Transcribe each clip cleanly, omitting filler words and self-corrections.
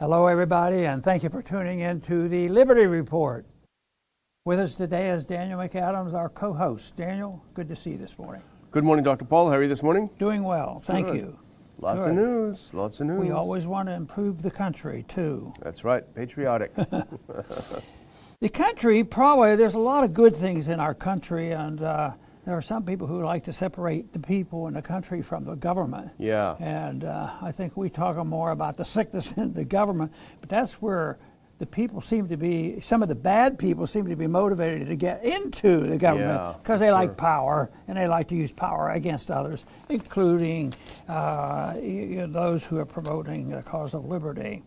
Hello, everybody, and thank you for tuning in to the Liberty Report. With us today is Daniel McAdams, our co-host. Daniel, good to see you this morning. Good morning, Dr. Paul. How are you this morning? Doing well, thank Good. you. Lots Good. of news, lots of news. We always want to improve the country, too. That's right, patriotic. The country, probably, there's a lot of good things in our country, and there are some people who like to separate the people in the country from the government. Yeah. And I think we talk more about the sickness in the government, but that's where the people seem to be, some of the bad people seem to be motivated to get into the government because they like power and they like to use power against others, including those who are promoting the cause of liberty.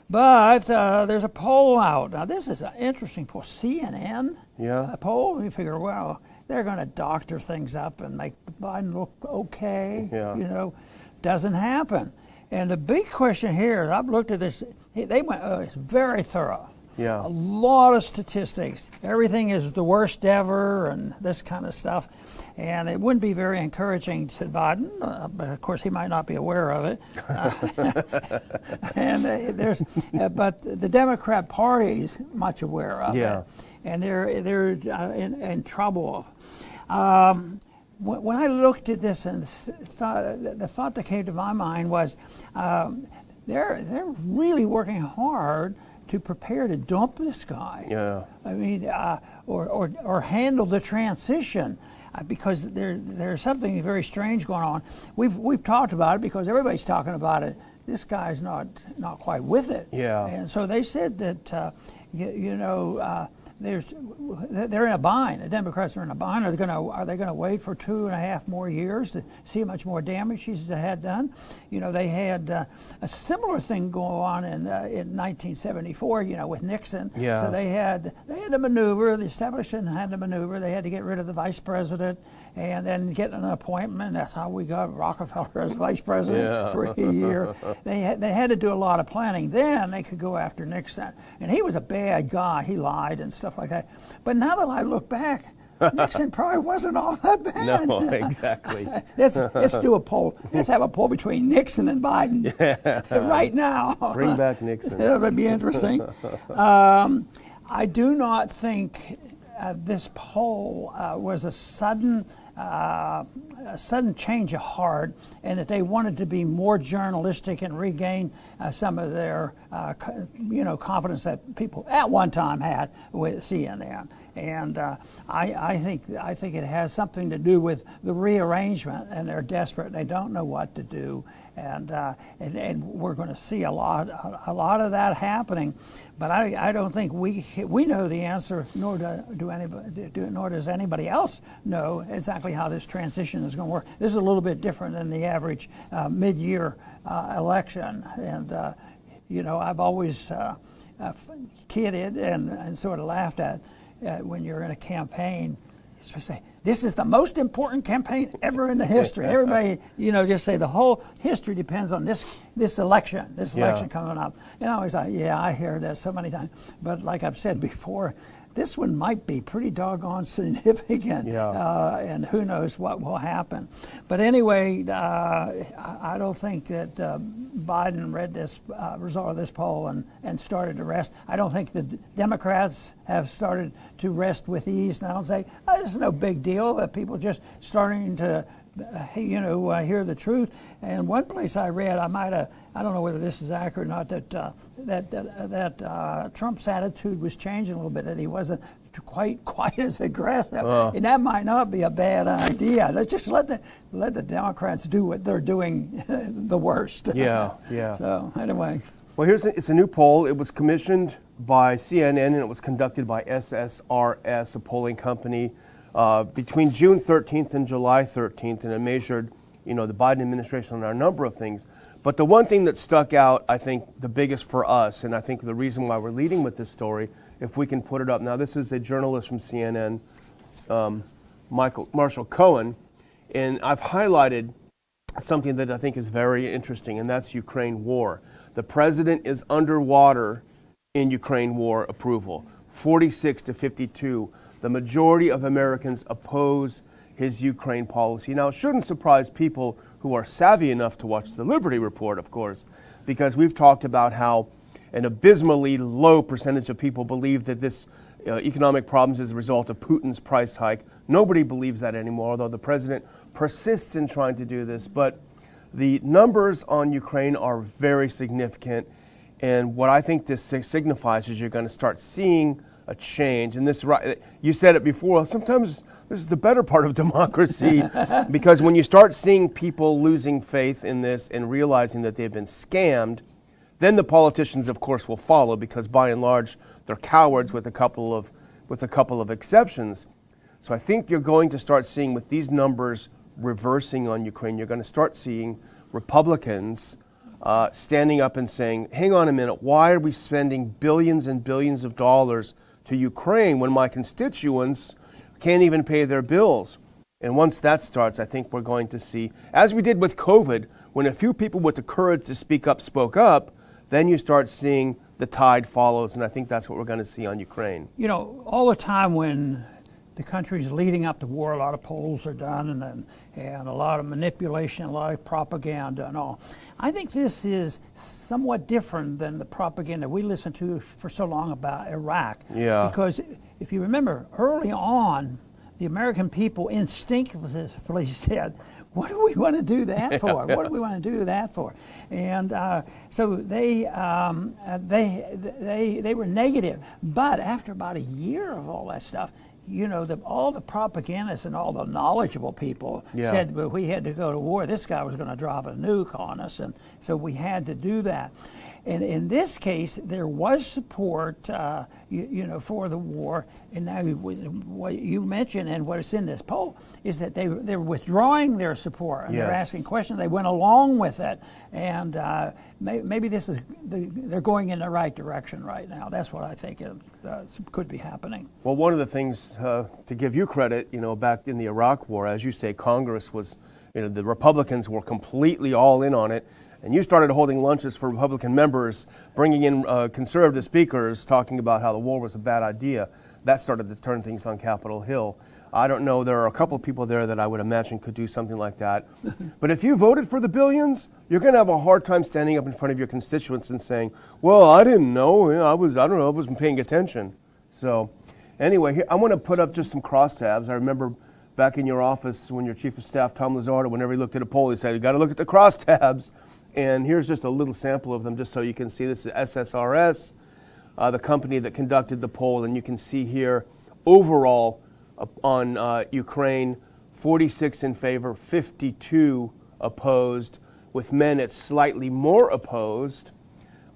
But there's a poll out. Now, this is an interesting poll. CNN a poll. We figure, well, they're going to doctor things up and make Biden look okay. Yeah. You know, doesn't happen. And the big question here, I've looked at this, they went, it's very thorough. Yeah. A lot of statistics. Everything is the worst ever and this kind of stuff. And it wouldn't be very encouraging to Biden, but of course he might not be aware of it. But the Democrat Party is much aware of it. And they're in trouble. When I looked at this and the thought that came to my mind was they're really working hard to prepare to dump this guy. Yeah. I mean, or handle the transition. Because there's something very strange going on. We've talked about it because everybody's talking about it. This guy's not quite with it. Yeah. And so they said that they're in a bind. The Democrats are in a bind. Are they going to wait for 2.5 more years to see how much more damage he's had done? You know, they had a similar thing go on in 1974. You know, with Nixon. Yeah. So they had to maneuver. The establishment had to maneuver. They had to get rid of the vice president and then get an appointment. That's how we got Rockefeller as vice president for a year. They had to do a lot of planning. Then they could go after Nixon, and he was a bad guy. He lied and stuff like that. But now that I look back, Nixon probably wasn't all that bad. No, exactly. Let's do a poll. Let's have a poll between Nixon and Biden right now. Bring back Nixon. That would be interesting. I do not think this poll was a sudden change of heart, and that they wanted to be more journalistic and regain some of their confidence that people at one time had with CNN. And I think it has something to do with the rearrangement, and they're desperate. They don't know what to do, and we're going to see a lot of that happening. But I don't think we know the answer, nor does anybody else know exactly how this transition is going to work. This is a little bit different than the average mid-year election, and I've always kidded and sort of laughed at when you're in a campaign. Supposed to say, this is the most important campaign ever in the history. Everybody, just say the whole history depends on this election coming up. And I always thought, I hear that so many times. But like I've said before, this one might be pretty doggone significant, and who knows what will happen. But anyway, I don't think that Biden read this result of this poll and started to rest. I don't think the Democrats have started to rest with ease now and say, this is no big deal. People just starting to hear the truth. And one place I read, I don't know whether this is accurate or not, that Trump's attitude was changing a little bit, that he wasn't quite as aggressive. And that might not be a bad idea. Let's just let the Democrats do what they're doing the worst. Yeah. So anyway. Well, it's a new poll. It was commissioned by CNN and it was conducted by SSRS, a polling company, between June 13th and July 13th, and it measured, the Biden administration on a number of things. But the one thing that stuck out, I think, the biggest for us, and I think the reason why we're leading with this story, if we can put it up. Now, this is a journalist from CNN, Marshall Cohen, and I've highlighted something that I think is very interesting, and that's Ukraine war. The president is underwater in Ukraine war approval, 46 to 52. The majority of Americans oppose his Ukraine policy. Now, it shouldn't surprise people who are savvy enough to watch the Liberty Report, of course, because we've talked about how an abysmally low percentage of people believe that this economic problems is a result of Putin's price hike. Nobody believes that anymore, although the president persists in trying to do this. But the numbers on Ukraine are very significant. And what I think this signifies is you're going to start seeing a change. And this, you said it before, sometimes this is the better part of democracy, because when you start seeing people losing faith in this and realizing that they've been scammed, then the politicians, of course, will follow, because by and large, they're cowards with a couple of exceptions. So I think you're going to start seeing, with these numbers reversing on Ukraine, you're going to start seeing Republicans standing up and saying, hang on a minute, why are we spending billions and billions of dollars to Ukraine when my constituents can't even pay their bills? And once that starts, I think we're going to see, as we did with COVID, when a few people with the courage to speak up spoke up, then you start seeing the tide follows, and I think that's what we're going to see on Ukraine. You know, all the time when the countries leading up to war, a lot of polls are done, and a lot of manipulation, a lot of propaganda and all. I think this is somewhat different than the propaganda we listened to for so long about Iraq. Yeah. Because if you remember, early on, the American people instinctively said, what do we want to do that for? What do we want to do that for? And so they were negative. But after about a year of all that stuff, you know, all the propagandists and all the knowledgeable people said, well, we had to go to war. This guy was going to drop a nuke on us, and so we had to do that. And in this case, there was support, you know, for the war. And now what you mentioned and what is in this poll is that they're withdrawing their support, and they're asking questions. They went along with it, and maybe this is they're going in the right direction right now. That's what I think could be happening. Well, one of the things to give you credit, you know, back in the Iraq War, as you say, Congress was, you know, the Republicans were completely all in on it. And you started holding lunches for Republican members, bringing in conservative speakers, talking about how the war was a bad idea. That started to turn things on Capitol Hill. I don't know, there are a couple of people there that I would imagine could do something like that. But if you voted for the billions, you're going to have a hard time standing up in front of your constituents and saying, well, I didn't know, I wasn't paying attention. So anyway, here, I want to put up just some crosstabs. I remember back in your office when your chief of staff, Tom Lazzardo, whenever he looked at a poll, he said, you got to look at the crosstabs. And here's just a little sample of them, just so you can see. This is SSRS, the company that conducted the poll. And you can see here, overall, on Ukraine, 46 in favor, 52 opposed. With men, it's slightly more opposed.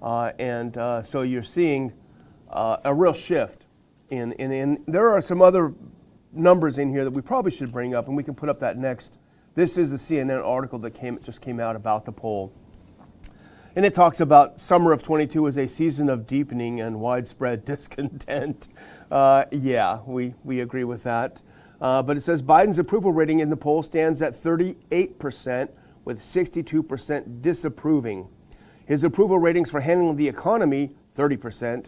So you're seeing a real shift. And there are some other numbers in here that we probably should bring up, and we can put up that next. This is a CNN article that just came out about the poll. And it talks about summer of 22 as a season of deepening and widespread discontent. Yeah, we agree with that. But it says Biden's approval rating in the poll stands at 38%, with 62% disapproving. His approval ratings for handling the economy, 30%,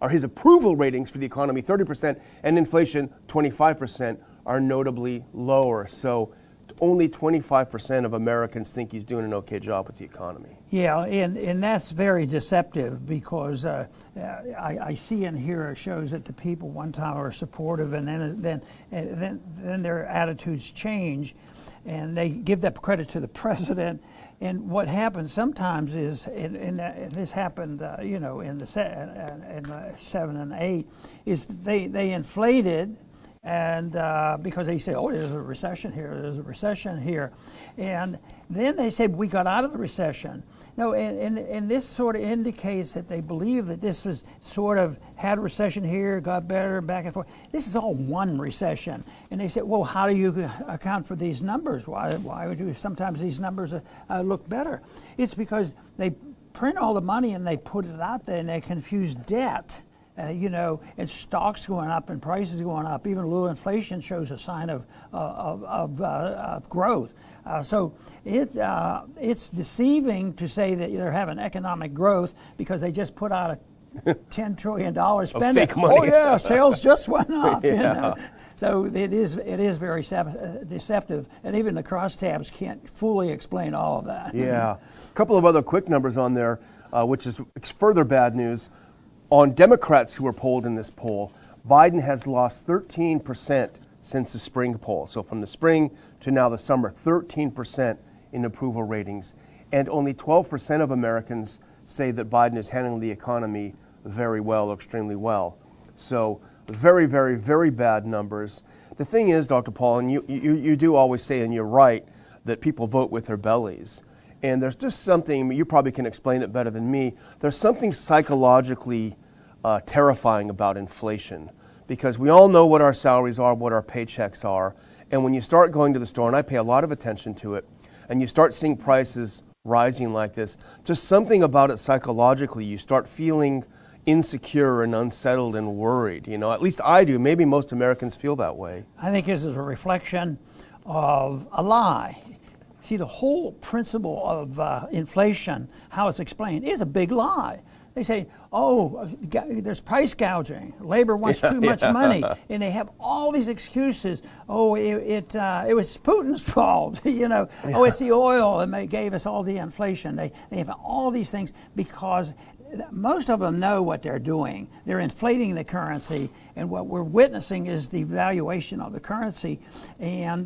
or his approval ratings for the economy, 30%, and inflation, 25%, are notably lower. So only 25% of Americans think he's doing an okay job with the economy. Yeah, and that's very deceptive, because I see in here it shows that the people one time are supportive, and then their attitudes change, and they give that credit to the president. And what happens sometimes is, this happened, you know, in the 7 and 8, is they inflated. And because they say, oh, there's a recession here, and then they said we got out of the recession. No, and this sort of indicates that they believe that this was sort of had a recession here, got better, back and forth. This is all one recession. And they said, well, how do you account for these numbers? Why do sometimes these numbers look better? It's because they print all the money and they put it out there, and they confuse debt. You know, and stocks going up and prices going up. Even a little inflation shows a sign of growth. So it's deceiving to say that they're having economic growth, because they just put out $10 trillion spending. fake money. Oh yeah, sales just went up. Yeah. You know? So it is very deceptive, and even the crosstabs can't fully explain all of that. Yeah. A couple of other quick numbers on there, which is further bad news. On Democrats who were polled in this poll, Biden has lost 13% since the spring poll. So from the spring to now the summer, 13% in approval ratings. And only 12% of Americans say that Biden is handling the economy very well, or extremely well. So very, very, very bad numbers. The thing is, Dr. Paul, and you do always say, and you're right, that people vote with their bellies. And there's just something, you probably can explain it better than me, there's something psychologically terrifying about inflation. Because we all know what our salaries are, what our paychecks are. And when you start going to the store, and I pay a lot of attention to it, and you start seeing prices rising like this, just something about it psychologically, you start feeling insecure and unsettled and worried. You know, at least I do. Maybe most Americans feel that way. I think this is a reflection of a lie. See, the whole principle of inflation, how it's explained, is a big lie. They say, oh, there's price gouging. Labor wants too much money. And they have all these excuses. Oh, it was Putin's fault. You know, oh, it's the oil that gave us all the inflation. They have all these things because most of them know what they're doing. They're inflating the currency, and what we're witnessing is the valuation of the currency. And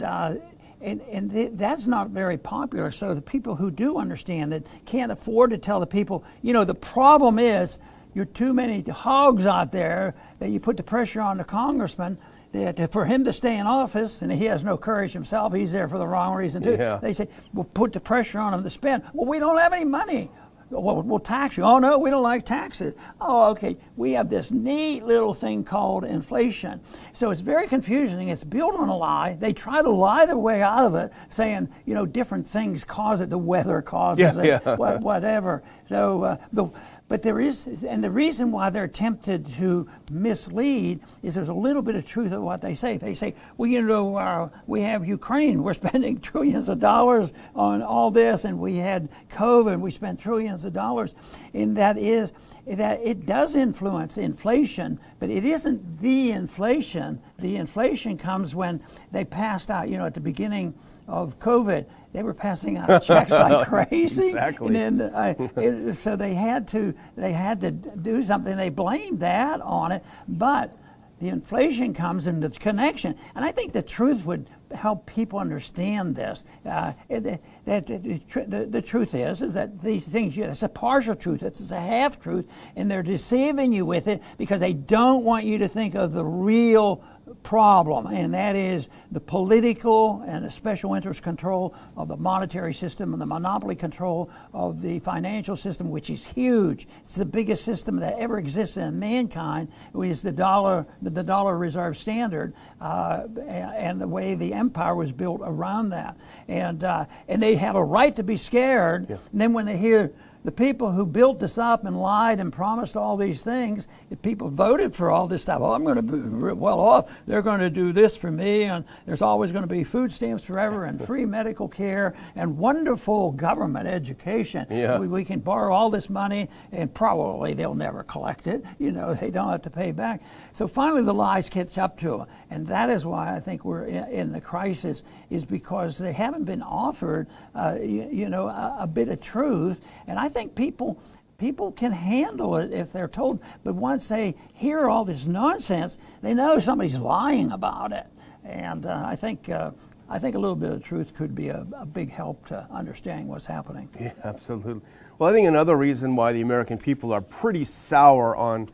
that's not very popular. So the people who do understand it can't afford to tell the people, you know, the problem is you're too many hogs out there that you put the pressure on the congressman that for him to stay in office, and he has no courage himself, he's there for the wrong reason too. Yeah. They say, we'll put the pressure on him to spend. Well, we don't have any money. Well, we'll tax you. Oh, no, we don't like taxes. Oh, okay. We have this neat little thing called inflation. So it's very confusing. It's built on a lie. They try to lie their way out of it, saying, you know, different things cause it. The weather causes it, whatever. So, but there is, and the reason why they're tempted to mislead is there's a little bit of truth of what they say. They say, well, you know, we have Ukraine. We're spending trillions of dollars on all this, and we had COVID. We spent trillions of dollars. And that is, that it does influence inflation, but it isn't the inflation. The inflation comes when they passed out, you know, at the beginning of COVID, they were passing out checks like crazy. Exactly. And then, so they had to do something. They blamed that on it, but the inflation comes into the connection. And I think the truth would help people understand this. The truth is that these things, it's a partial truth, it's a half truth, and they're deceiving you with it because they don't want you to think of the real problem, and that is the political and the special interest control of the monetary system and the monopoly control of the financial system, which is huge. It's the biggest system that ever existed in mankind, which is the dollar reserve standard, and the way the empire was built around that. And they have a right to be scared. Yeah. And then when they hear the people who built this up and lied and promised all these things, if people voted for all this stuff, oh, I'm going to be well off, they're going to do this for me, and there's always going to be food stamps forever and free medical care and wonderful government education. Yeah. We can borrow all this money and probably they'll never collect it. You know, they don't have to pay back. So finally the lies catch up to them. And that is why I think we're in the crisis, is because they haven't been offered, a bit of truth. And I think people can handle it if they're told, but once they hear all this nonsense, they know somebody's lying about it. And I think a little bit of truth could be a big help to understanding what's happening. Yeah, absolutely. Well, I think another reason why the American people are pretty sour on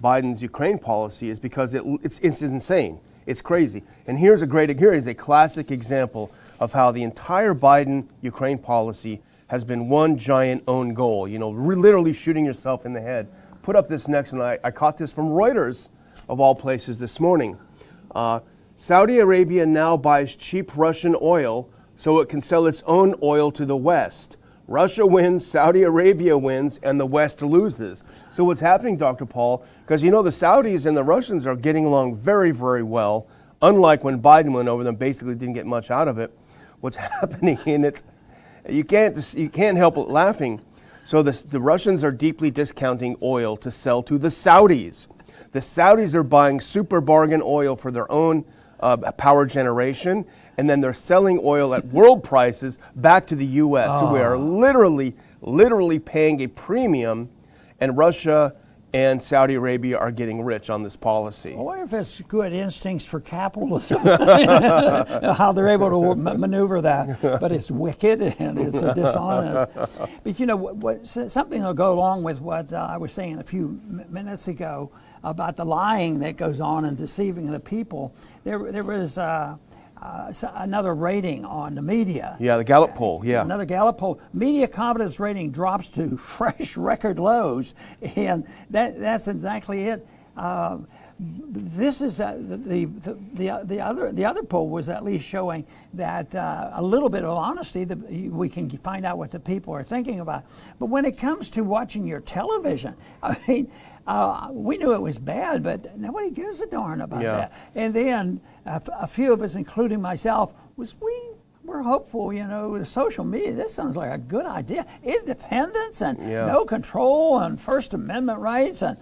Biden's Ukraine policy is because it's insane. It's crazy. And here is a classic example of how the entire Biden Ukraine policy has been one giant own goal, you know, literally shooting yourself in the head. Put up this next one. I caught this from Reuters, of all places, this morning. Saudi Arabia now buys cheap Russian oil so it can sell its own oil to the West. Russia wins, Saudi Arabia wins, and the West loses. So what's happening, Dr. Paul, because you know the Saudis and the Russians are getting along very, very well, unlike when Biden went over them, basically didn't get much out of it. What's happening, and you can't help but laughing. So the Russians are deeply discounting oil to sell to the Saudis. The Saudis are buying super bargain oil for their own power generation, and then they're selling oil at world prices back to the U.S. So we are literally paying a premium, and Russia and Saudi Arabia are getting rich on this policy. I wonder if it's good instincts for capitalism, how they're able to maneuver that. But it's wicked and it's dishonest. But you know, something that'll go along with what I was saying a few minutes ago about the lying that goes on and deceiving the people. There was another rating on the media. Yeah, the Gallup poll, yeah. Another Gallup poll. Media confidence rating drops to fresh record lows, and that's exactly it. This is the other poll was at least showing that a little bit of honesty, that we can find out what the people are thinking about. But when it comes to watching your television, I mean, we knew it was bad, but nobody gives a darn about that. And then a few of us, including myself, we're hopeful, you know, with social media, this sounds like a good idea. Independence and no control and First Amendment rights and,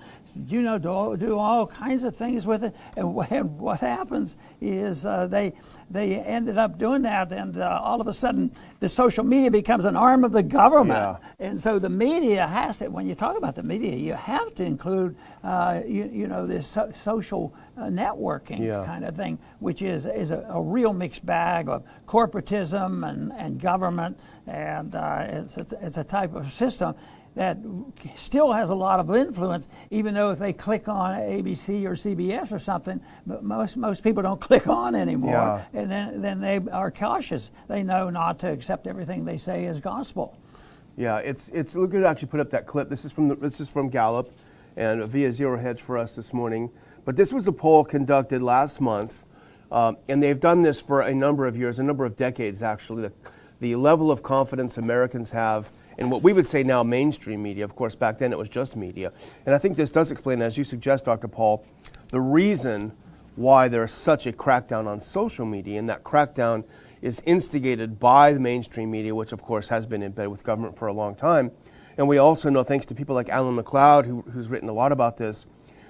you know, do all kinds of things with it. And what happens is they ended up doing that, and all of a sudden the social media becomes an arm of the government. Yeah. And so the media has to, when you talk about the media, you have to include, you know, this social networking kind of thing, which is a real mixed bag of corporatism and government, and it's a type of system that still has a lot of influence, even though if they click on ABC or CBS or something, but most people don't click on anymore, and then they are cautious. They know not to accept everything they say as gospel. Yeah, it's look good to actually put up that clip. This is from Gallup, and via Zero Hedge for us this morning. But this was a poll conducted last month, and they've done this for a number of years, a number of decades actually. The level of confidence Americans have in what we would say now mainstream media. Of course, back then it was just media. And I think this does explain, as you suggest, Dr. Paul, the reason why there's such a crackdown on social media, and that crackdown is instigated by the mainstream media, which of course has been embedded with government for a long time. And we also know, thanks to people like Alan McLeod, who's written a lot about this,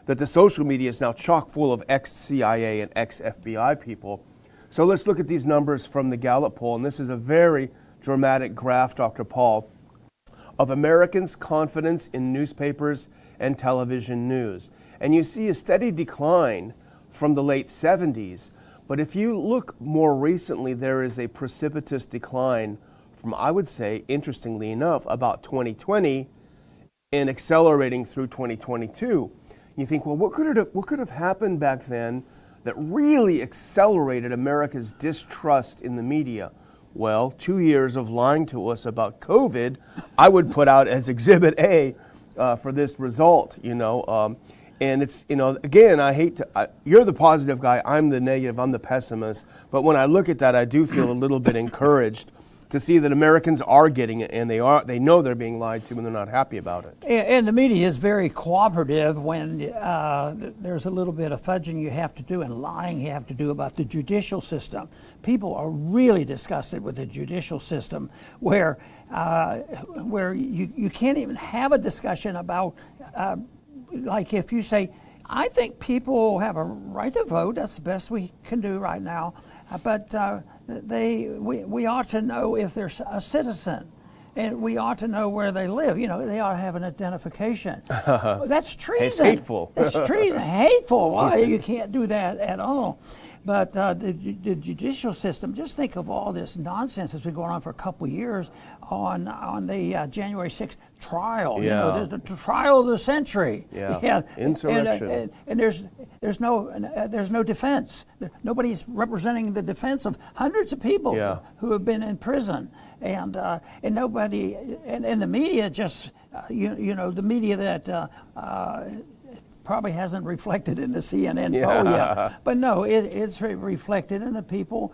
that the social media is now chock full of ex-CIA and ex-FBI people. So let's look at these numbers from the Gallup poll, and this is a very dramatic graph, Dr. Paul, of Americans' confidence in newspapers and television news. And you see a steady decline from the late 70s, but if you look more recently, there is a precipitous decline from, I would say, interestingly enough, about 2020 and accelerating through 2022. You think, well, what could have happened back then that really accelerated America's distrust in the media? Well, 2 years of lying to us about COVID, I would put out as Exhibit A for this result, you know. And it's, you know, again, you're the positive guy, I'm the negative, I'm the pessimist. But when I look at that, I do feel a little bit encouraged to see that Americans are getting it, and they know they're being lied to, and they're not happy about it. And the media is very cooperative when there's a little bit of fudging you have to do and lying you have to do about the judicial system. People are really disgusted with the judicial system, where you can't even have a discussion about, like if you say, I think people have a right to vote, that's the best we can do right now, but we ought to know if they're a citizen, and we ought to know where they live. You know, they ought to have an identification. That's treason. It's hateful. That's treason. Hateful. Why? You can't do that at all. But the judicial system, just think of all this nonsense that's been going on for a couple of years on the January 6th trial. Yeah. You know, the trial of the century. Yeah. Insurrection. And there's no defense. Nobody's representing the defense of hundreds of people who have been in prison, and nobody, and the media just you know, the media that probably hasn't reflected in the CNN poll yet. But no, it's reflected, and the people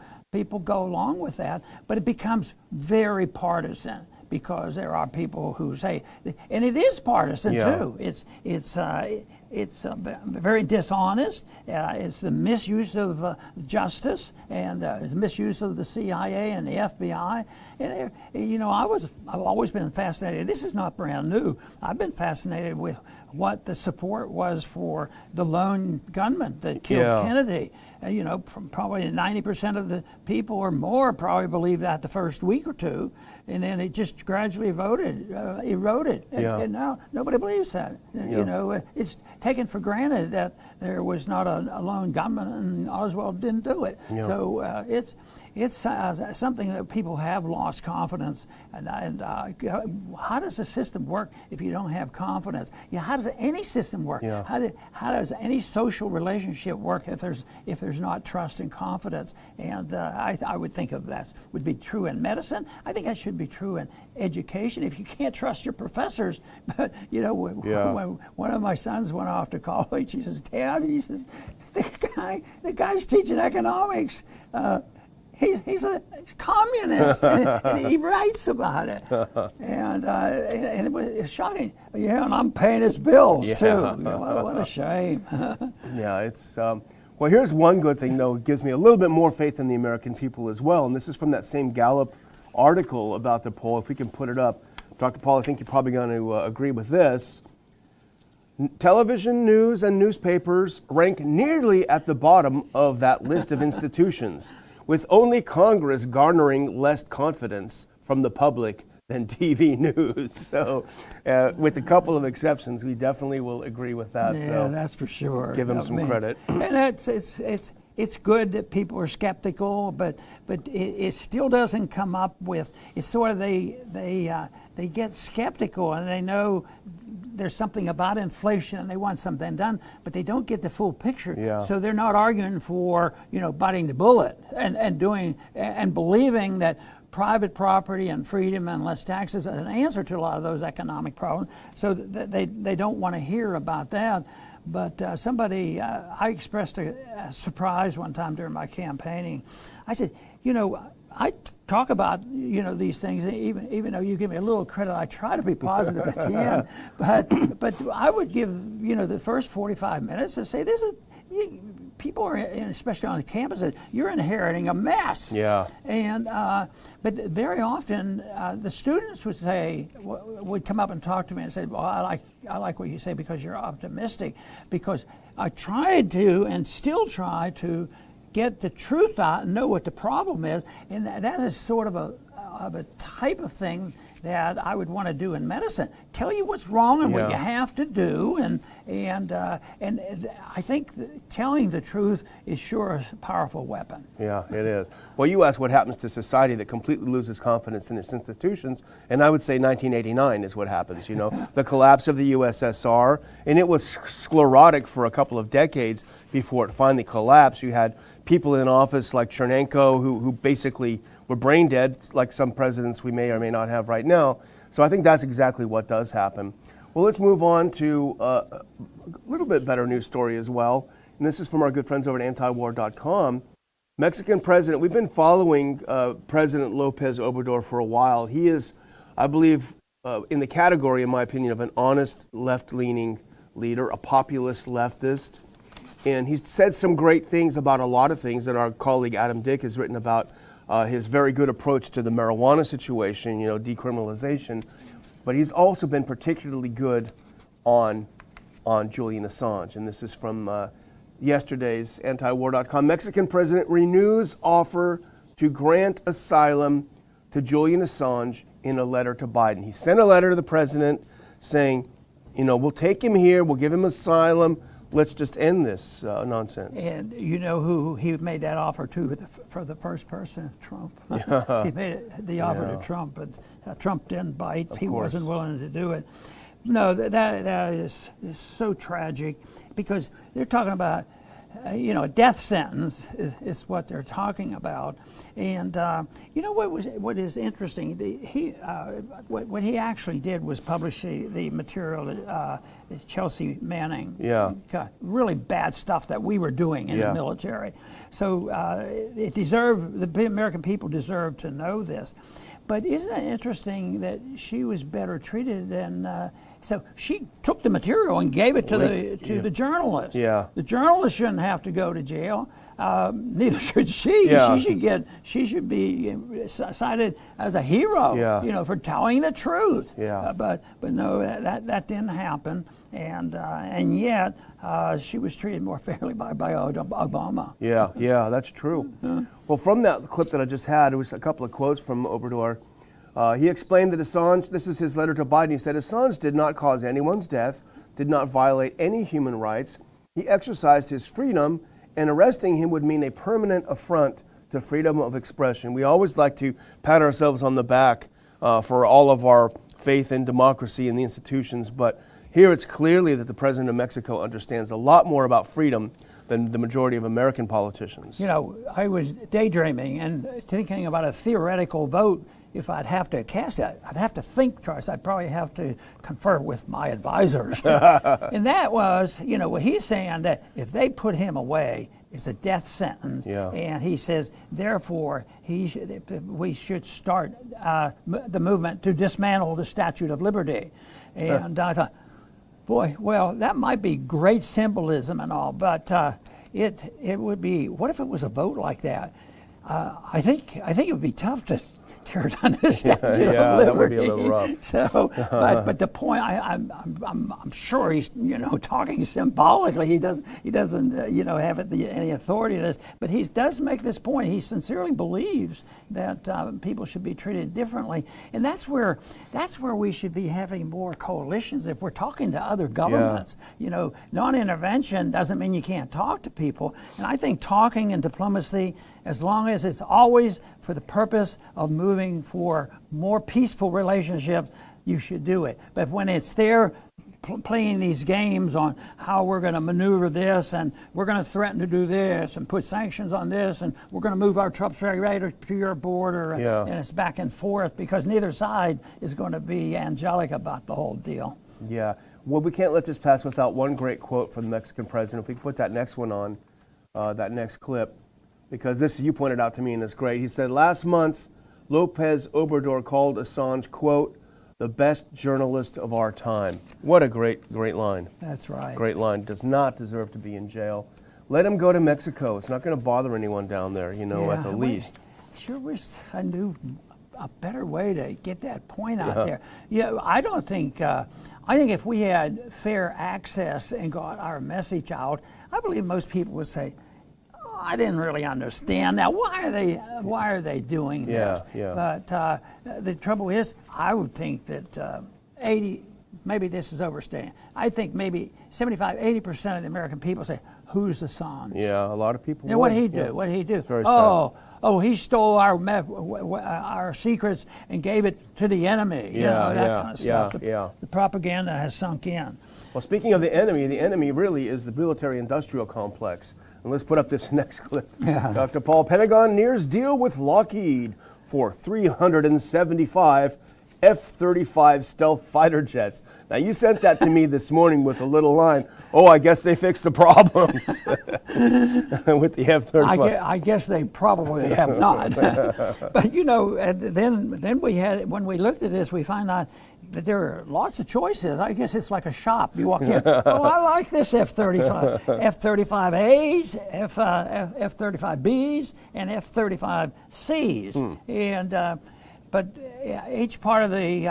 go along with that. But it becomes very partisan, because there are people who say, and it is partisan too. It's very dishonest. It's the misuse of justice and misuse of the CIA and the FBI. And I've always been fascinated. This is not brand new. I've been fascinated with what the support was for the lone gunman that killed Kennedy. Probably 90% of the people or more probably believed that the first week or two, and then it just gradually eroded. And now nobody believes that. It's taken for granted that there was not a lone gunman, and Oswald didn't do it. So it's something that people have lost confidence. And how does the system work if you don't have confidence? How does any system work? How does any social relationship work if there's not trust and confidence? And I would think of that would be true in medicine. I think that should be true in education. If you can't trust your professors, but when one of my sons went off to college, he says, "Dad," he says, the guy's teaching economics. He's a communist, and he writes about it, and it was shocking. And I'm paying his bills too. What a shame. It's well. Here's one good thing, though. It gives me a little bit more faith in the American people as well. And this is from that same Gallup article about the poll. If we can put it up, Dr. Paul, I think you're probably going to agree with this. Television, news, and newspapers rank nearly at the bottom of that list of institutions, with only Congress garnering less confidence from the public than TV news. So, with a couple of exceptions, we definitely will agree with that. Yeah, so that's for sure. Give them some credit. And it's good that people are skeptical, but it still doesn't come up with. It's sort of they get skeptical and they know there's something about inflation and they want something done, but they don't get the full picture. So they're not arguing for biting the bullet and doing and believing that private property and freedom and less taxes is an answer to a lot of those economic problems. So they don't want to hear about that. But I expressed a surprise one time during my campaigning. I said, I talk about these things, even though you give me a little credit, I try to be positive at the end. But I would give the first 45 minutes to say this is. People are, especially on the campuses, you're inheriting a mess. And but very often the students would come up and talk to me and say, "Well, I like what you say because you're optimistic." Because I tried to and still try to get the truth out and know what the problem is, and that is sort of a type of thing that I would want to do in medicine. Tell you what's wrong and what you have to do, and I think telling the truth is sure a powerful weapon. Yeah, it is. Well, you asked what happens to society that completely loses confidence in its institutions, and I would say 1989 is what happens. The collapse of the USSR, and it was sclerotic for a couple of decades before it finally collapsed. You had people in office like Chernenko who basically were brain dead, like some presidents we may or may not have right now. So I think that's exactly what does happen. Well, let's move on to a little bit better news story as well. And this is from our good friends over at antiwar.com. Mexican president, we've been following President Lopez Obrador for a while. He is, I believe, in the category, in my opinion, of an honest left-leaning leader, a populist leftist. And he's said some great things about a lot of things that our colleague Adam Dick has written about. His very good approach to the marijuana situation, decriminalization, but he's also been particularly good on Julian Assange. And this is from yesterday's antiwar.com. Mexican president renews offer to grant asylum to Julian Assange in a letter to Biden. He sent a letter to the president saying, we'll take him here, we'll give him asylum. Let's just end this nonsense. And you know who he made that offer to for the first person? Trump. He made the offer to Trump, but Trump didn't bite. He wasn't willing to do it. No, that is so tragic because they're talking about, a death sentence is what they're talking about. And what is interesting? What he actually did was publish the material that Chelsea Manning. Really bad stuff that we were doing in the military. So the American people deserve to know this. But isn't it interesting that she was better treated than So she took the material and gave it to the journalist. Yeah. The journalist shouldn't have to go to jail. Neither should she. Yeah. She should be cited as a hero. Yeah. For telling the truth. Yeah. But no, that didn't happen, and yet she was treated more fairly by Obama. Yeah, that's true. Well, from that clip that I just had, it was a couple of quotes from Obrador. He explained that Assange, this is his letter to Biden, he said, Assange did not cause anyone's death, did not violate any human rights. He exercised his freedom, and arresting him would mean a permanent affront to freedom of expression. We always like to pat ourselves on the back for all of our faith in democracy and the institutions, but here it's clearly that the president of Mexico understands a lot more about freedom than the majority of American politicians. I was daydreaming and thinking about a theoretical vote. If I'd have to cast it, I'd have to think twice. I'd probably have to confer with my advisors. And that was, he's saying that if they put him away, it's a death sentence. Yeah. And he says, therefore, we should start the movement to dismantle the Statue of Liberty. And I thought, boy, well, that might be great symbolism and all, but it would be, what if it was a vote like that? I think it would be tough to tear down the Statue of Liberty. That would be a little rough. So, but the point, I'm sure he's talking symbolically. He doesn't have any authority to this, but he does make this point. He sincerely believes that people should be treated differently, and that's where we should be having more coalitions. If we're talking to other governments, non-intervention doesn't mean you can't talk to people, and I think talking and diplomacy, as long as it's always for the purpose of moving for more peaceful relationships, you should do it. But when it's there playing these games on how we're going to maneuver this, and we're going to threaten to do this, and put sanctions on this, and we're going to move our troops right to your border, and it's back and forth, because neither side is going to be angelic about the whole deal. Yeah. Well, we can't let this pass without one great quote from the Mexican president. If we could put that next one on, that next clip, because this you pointed out to me and it's great. He said, last month, Lopez Obrador called Assange, quote, the best journalist of our time. What a great line. That's right. Great line. Does not deserve to be in jail. Let him go to Mexico. It's not going to bother anyone down there, at the least. Sure wish I knew a better way to get that point out there. Yeah, I think if we had fair access and got our message out, I believe most people would say, I didn't really understand that. Why are they doing this? Yeah. But the trouble is, I would think that 80, maybe this is overstating. I think maybe 75, 80% of the American people say, "Who's Assange?" Yeah, a lot of people. And what did he do? What did he do? Very sad. He stole our secrets and gave it to the enemy. That kind of stuff. The propaganda has sunk in. Well, speaking of the enemy really is the military-industrial complex. And let's put up this next clip. Dr. Paul, Pentagon nears deal with Lockheed for 375 F-35 stealth fighter jets. Now, you sent that to me this morning with a little line, I guess they fixed the problems with the F-35. I guess they probably have not. But, then we had, when we looked at this, we found out that there are lots of choices. I guess it's like a shop. You walk in, I like this F-35. F-35As, F-35Bs, and F-35Cs. And but each part of the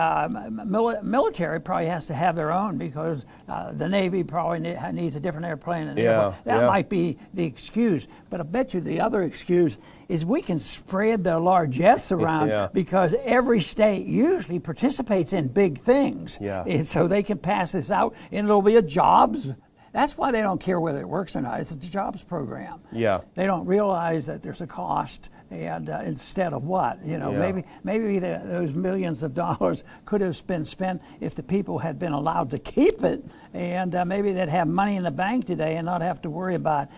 military probably has to have their own, because the Navy probably needs a different airplane. And that might be the excuse. But I bet you the other excuse is we can spread the largesse around because every state usually participates in big things. And so they can pass this out, and it'll be a jobs. That's why they don't care whether it works or not. It's a jobs program. They don't realize that there's a cost, and instead of what? Maybe those millions of dollars could have been spent if the people had been allowed to keep it, and maybe they'd have money in the bank today and not have to worry about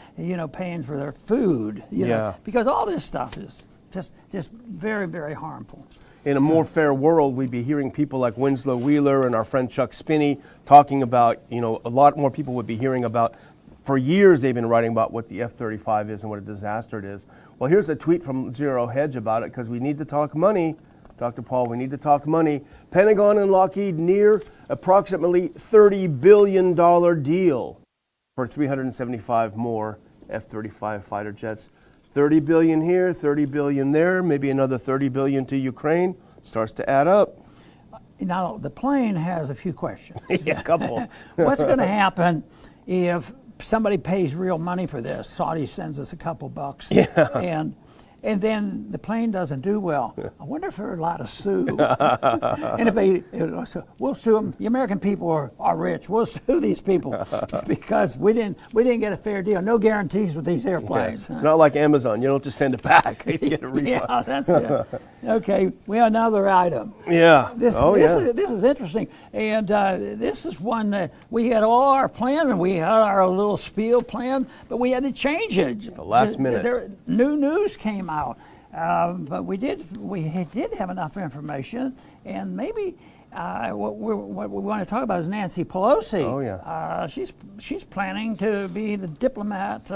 paying for their food. Because all this stuff is just very, very harmful. In a more fair world, we'd be hearing people like Winslow Wheeler and our friend Chuck Spinney talking about, a lot more people would be hearing about, for years they've been writing about what the F-35 is and what a disaster it is. Well, here's a tweet from Zero Hedge about it, because we need to talk money. Dr. Paul, we need to talk money. Pentagon and Lockheed near approximately $30 billion deal for 375 more F-35 fighter jets. 30 billion here, 30 billion there, maybe another 30 billion to Ukraine. Starts to add up. Now, the plane has a few questions. Yeah, a couple. What's going to happen if somebody pays real money for this? Saudi sends us a couple bucks. Yeah. And then the plane doesn't do well. I wonder if they're allowed to sue. And if we'll sue them. The American people are rich. We'll sue these people because we didn't get a fair deal. No guarantees with these airplanes. Yeah. It's not like Amazon. You don't just send it back. You get a refund. Yeah, that's it. Okay, we have another item. Yeah. This is interesting, and this is one that we had all our plan and we had our little spiel plan, but we had to change it. At the last minute. New news came out, but we did have enough information, and maybe what we want to talk about is Nancy Pelosi. Oh yeah. She's planning to be the diplomat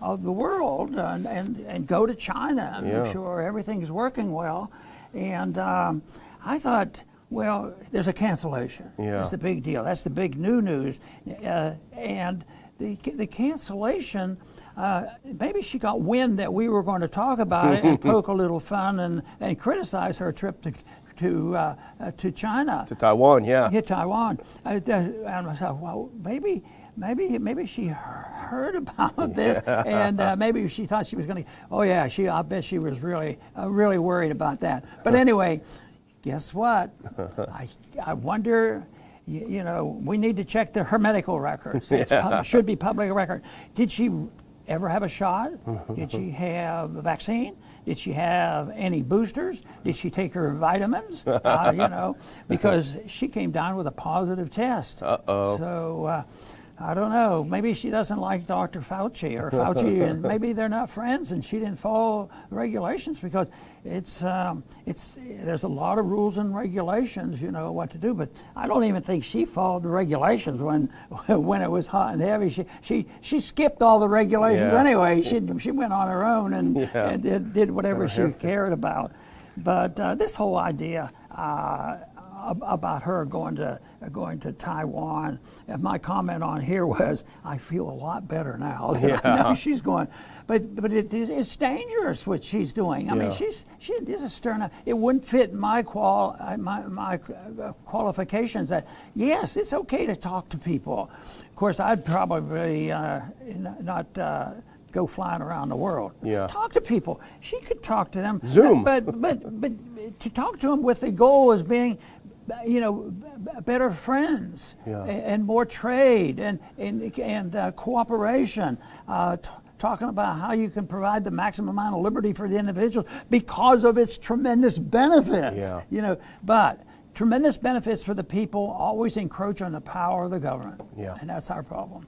of the world and go to China and make sure everything's working well. And I thought, well, there's a cancellation. Yeah. That's the big deal. That's the big new news. And the cancellation, maybe she got wind that we were going to talk about it and poke a little fun and criticize her trip to China. To Taiwan, yeah. Yeah, Taiwan. And I thought, well, maybe she heard about this, and maybe she thought she was going to. Oh yeah, I bet she was really worried about that. But anyway, guess what? I wonder. You know, we need to check her medical records. It should be public record. Did she ever have a shot? Did she have a vaccine? Did she have any boosters? Did she take her vitamins? You know, because she came down with a positive test. Uh-oh. So I don't know. Maybe she doesn't like Dr. Fauci, and maybe they're not friends, and she didn't follow the regulations because there's a lot of rules and regulations, you know, what to do. But I don't even think she followed the regulations when it was hot and heavy. She skipped all the regulations anyway. She went on her own and did whatever she cared about. But this whole idea about her going to Taiwan, and my comment on here was, I feel a lot better now that I know she's going. But it's dangerous what she's doing. I mean, this is stern. It wouldn't fit my qualifications. That yes, it's okay to talk to people. Of course, I'd probably not. Go flying around the world. Yeah. Talk to people. She could talk to them. Zoom. But to talk to them with the goal as being, you know, better friends and more trade and cooperation. Talking about how you can provide the maximum amount of liberty for the individual because of its tremendous benefits. Yeah. You know, but tremendous benefits for the people always encroach on the power of the government. Yeah. And that's our problem.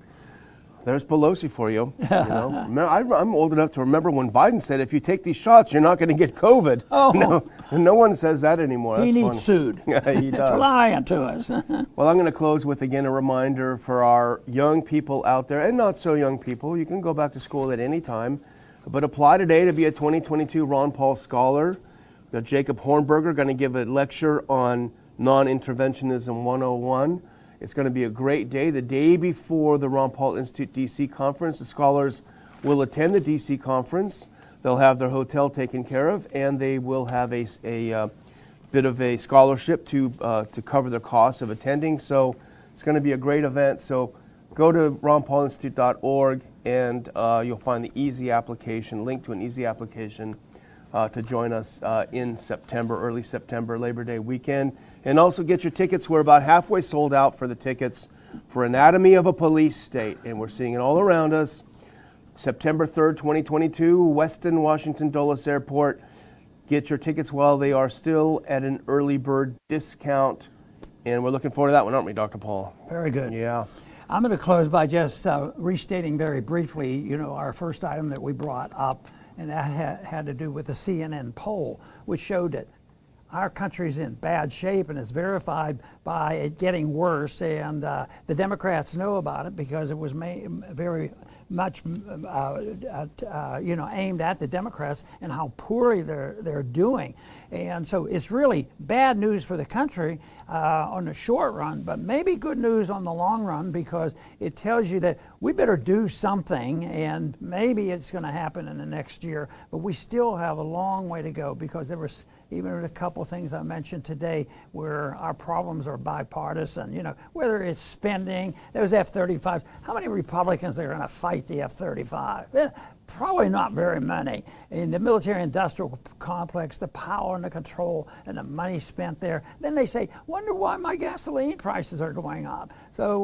There's Pelosi for you. You know? I'm old enough to remember when Biden said, if you take these shots, you're not going to get COVID. Oh. No one says that anymore. He That's needs funny. sued. Yeah, he does. For lying to us. Well, I'm going to close with, again, a reminder for our young people out there, and not so young people. You can go back to school at any time, but apply today to be a 2022 Ron Paul Scholar. We've got Jacob Hornberger going to give a lecture on Non-Interventionism 101. It's going to be a great day. The day before the Ron Paul Institute DC conference, the scholars will attend the DC conference. They'll have their hotel taken care of, and they will have a bit of a scholarship to cover their costs of attending. So it's going to be a great event. So go to ronpaulinstitute.org, and you'll find the easy application, link to an easy application to join us in September, early September, Labor Day weekend. And also get your tickets. We're about halfway sold out for the tickets for Anatomy of a Police State, and we're seeing it all around us. September 3rd, 2022, Weston, Washington Dulles Airport. Get your tickets while they are still at an early bird discount. And we're looking forward to that one, aren't we, Dr. Paul? Very good. Yeah. I'm going to close by just restating very briefly, you know, our first item that we brought up, and that had to do with the CNN poll, which showed that our country's in bad shape, and it's verified by it getting worse. And the Democrats know about it because it was very much aimed at the Democrats and how poorly they're doing. And so it's really bad news for the country on the short run, but maybe good news on the long run, because it tells you that we better do something, and maybe it's going to happen in the next year, but we still have a long way to go, because there was even a couple things I mentioned today where our problems are bipartisan, whether it's spending, those F-35s. How many Republicans are going to fight the F-35? Probably not very many. In the military-industrial complex, the power and the control and the money spent there. Then they say, wonder why my gasoline prices are going up. So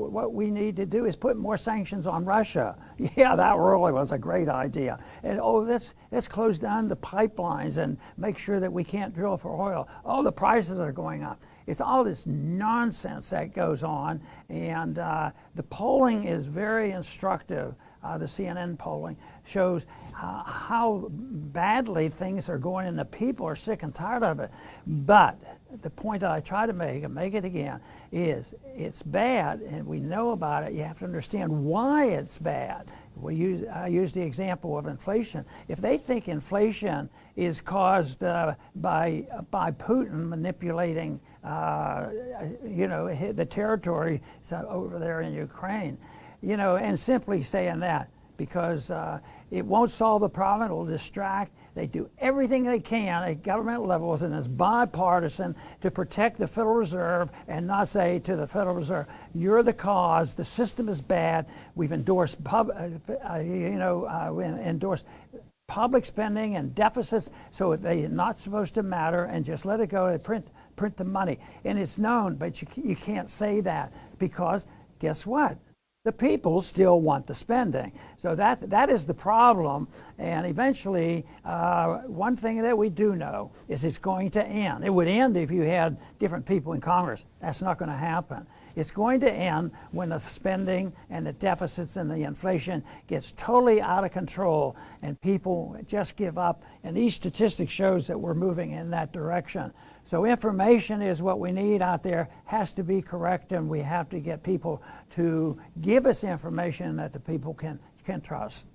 what we need to do is put more sanctions on Russia. Yeah, that really was a great idea. And let's close down the pipelines and make sure that we can't drill for oil. The prices are going up. It's all this nonsense that goes on, and the polling is very instructive. The CNN polling shows how badly things are going, and the people are sick and tired of it. But the point that I try to make, and make it again, is it's bad, and we know about it. You have to understand why it's bad. I use the example of inflation. If they think inflation is caused by Putin manipulating, the territory over there in Ukraine, and simply saying that, because it won't solve the problem, it'll distract. They do everything they can at government levels, and it's bipartisan, to protect the Federal Reserve and not say to the Federal Reserve, you're the cause, the system is bad, we've endorsed endorsed public spending and deficits, so they're not supposed to matter, and just let it go. They print the money. And it's known, but you can't say that, because guess what? The people still want the spending. So that is the problem. And eventually, one thing that we do know is it's going to end. It would end if you had different people in Congress. That's not going to happen. It's going to end when the spending and the deficits and the inflation gets totally out of control and people just give up. And these statistics shows that we're moving in that direction. So information is what we need out there, has to be correct, and we have to get people to give us information that the people can trust.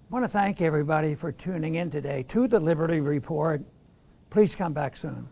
I want to thank everybody for tuning in today to the Liberty Report. Please come back soon.